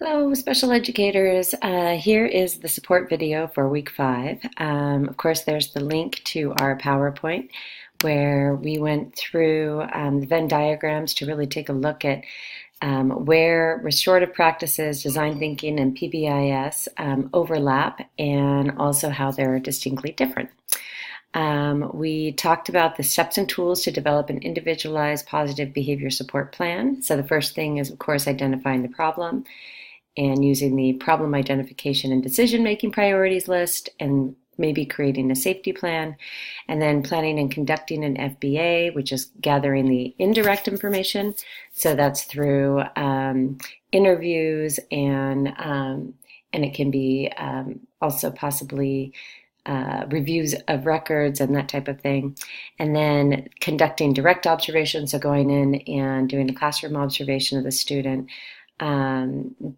Hello, special educators. Here is the support video for week 5. Of course, there's the link to our PowerPoint where we went through the Venn diagrams to really take a look at where restorative practices, design thinking, and PBIS overlap and also how they're distinctly different. We talked about the steps and tools to develop an individualized positive behavior support plan. So the first thing is, of course, identifying the problem and using the problem identification and decision-making priorities list and maybe creating a safety plan, and then planning and conducting an FBA, which is gathering the indirect information. So that's through interviews and it can be also possibly reviews of records and that type of thing. And then conducting direct observation, so going in and doing a classroom observation of the student,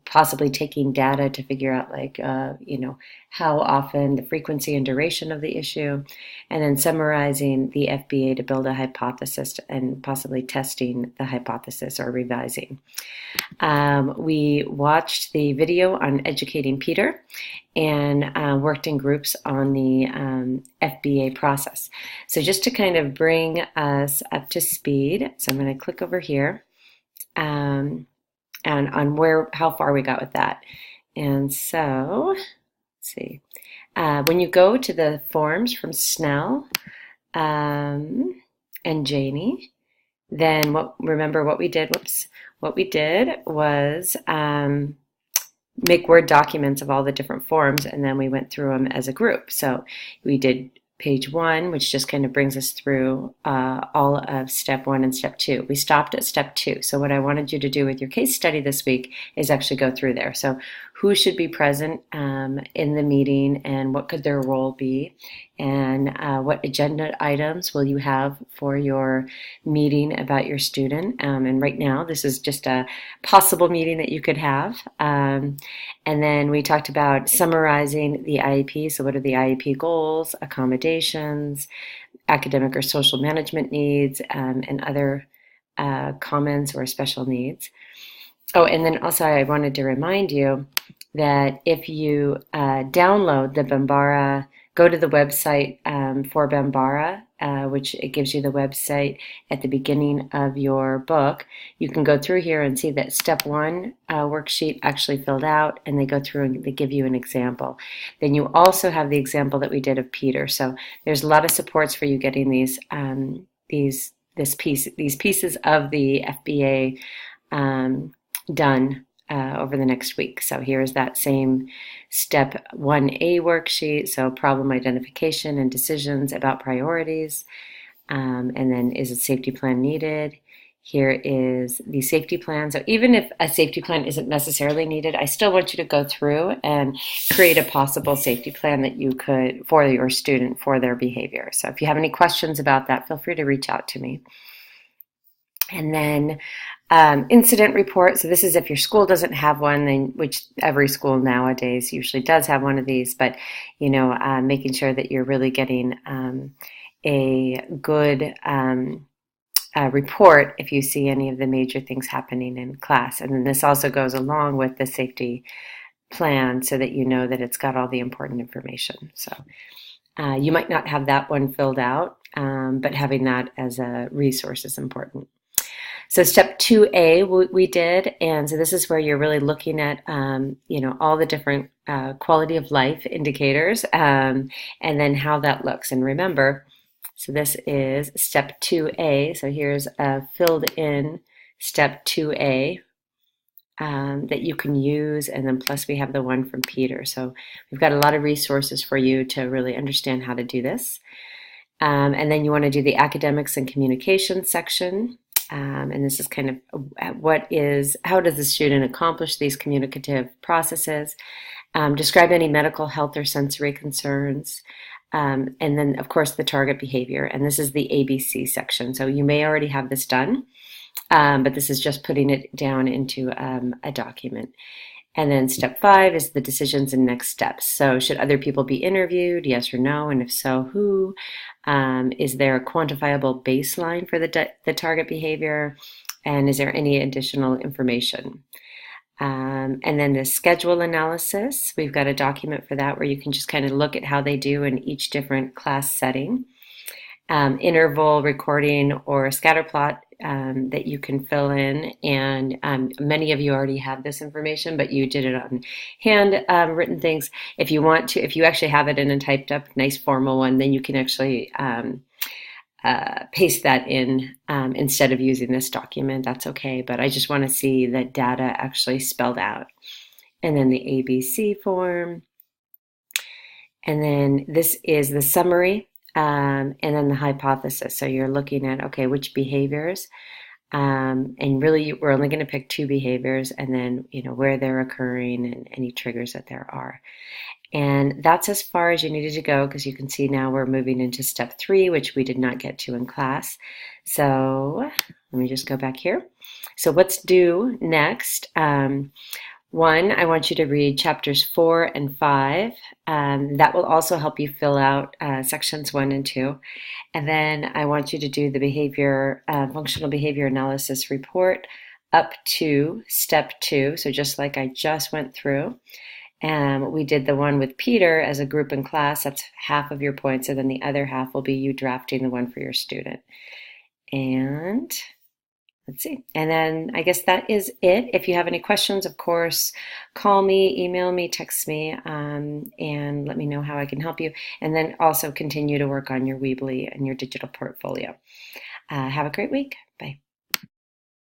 possibly taking data to figure out how often, the frequency and duration of the issue, and then summarizing the FBA to build a hypothesis and possibly testing the hypothesis or revising. We watched the video on educating Peter and worked in groups on the FBA process. So just to kind of bring us up to speed, so I'm going to click over here. And on how far we got with that. And so, let's see. When you go to the forms from Snell and Janie, then remember what we did. What we did was make Word documents of all the different forms, and then we went through them as a group. So we did page 1, which just kind of brings us through all of step 1 and step 2. We stopped at step 2. So what I wanted you to do with your case study this week is actually go through there. So who should be present in the meeting, and what could their role be, and what agenda items will you have for your meeting about your student. And right now, this is just a possible meeting that you could have. And then we talked about summarizing the IEP. So what are the IEP goals, accommodations, academic or social management needs, and other comments or special needs. Oh, and then also I wanted to remind you that if you download the Bambara, go to the website for Bambara, which it gives you the website at the beginning of your book. You can go through here and see that step 1 worksheet actually filled out, and they go through and they give you an example. Then you also have the example that we did of Peter. So there's a lot of supports for you getting these pieces of the FBA done over the next week. So here's that same step 1A worksheet. So problem identification and decisions about priorities. And then is a safety plan needed? Here is the safety plan. So even if a safety plan isn't necessarily needed, I still want you to go through and create a possible safety plan that you could for your student for their behavior. So if you have any questions about that, feel free to reach out to me. And then incident report. So this is if your school doesn't have one, then, which every school nowadays usually does have one of these, but making sure that you're really getting a good report if you see any of the major things happening in class. And then this also goes along with the safety plan so that you know that it's got all the important information. So you might not have that one filled out, but having that as a resource is important. So step 2A we did, and so this is where you're really looking at all the different quality of life indicators and then how that looks. And remember, so this is step 2A. So here's a filled in step 2A that you can use, and then plus we have the one from Peter. So we've got a lot of resources for you to really understand how to do this. And then you want to do the academics and communication section. And this is kind of how does the student accomplish these communicative processes? Describe any medical, health, or sensory concerns. And then, of course, the target behavior. And this is the ABC section. So you may already have this done, but this is just putting it down into a document. And then step 5 is the decisions and next steps. So should other people be interviewed? Yes or no? And if so, who? Is there a quantifiable baseline for the target behavior? And is there any additional information? And then the schedule analysis, we've got a document for that where you can just kind of look at how they do in each different class setting. Interval recording or scatter plot that you can fill in. And many of you already have this information, but you did it on hand written things. If you want to, if you actually have it in a typed up, nice formal one, then you can actually paste that in instead of using this document. That's okay, but I just want to see the data actually spelled out. And then the ABC form. And then this is the summary, and then the hypothesis. So you're looking at, okay, which behaviors, and really we're only going to pick 2 behaviors, and then, where they're occurring and any triggers that there are. And that's as far as you needed to go, because you can see now we're moving into step 3, which we did not get to in class. So let me just go back here. So what's due next? 1, I want you to read chapters 4 and 5. That will also help you fill out sections 1 and 2. And then I want you to do the behavior, functional behavior analysis report up to step 2. So just like I just went through. We did the one with Peter as a group in class. That's half of your points. And then the other half will be you drafting the one for your student. And let's see. And then I guess that is it. If you have any questions, of course, call me, email me, text me, and let me know how I can help you. And then also continue to work on your Weebly and your digital portfolio. Have a great week. Bye.